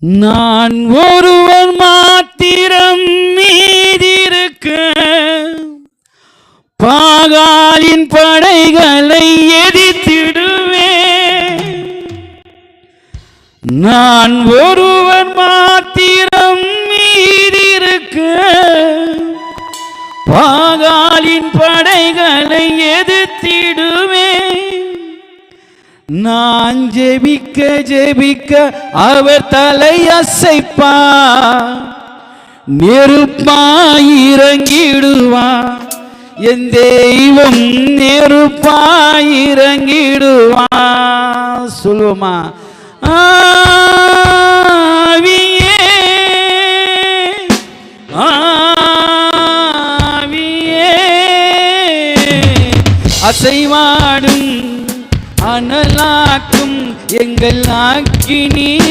நான் ஒருவன் மாத்திரம் மீதிருக்க பாகாலின் படைகளை எதிர்த்திடுவேன். நான் ஒருவன் மாத்திரம் மீதிருக்க பாகாலின் படைகளை எதிர்த்திடுவேன். நான் ஜெபிக்க ஜெபிக்க அவர் தலை அசைப்பார், நெருப்பாயிரங்கிடுவார். என் தெய்வம் நெருப்பாயிரங்கிடுவார். சொல்லுவோமா? ஆவியே ஆவியே அசைவாடும் அனலாக்கும் எங்கள் அக்கினி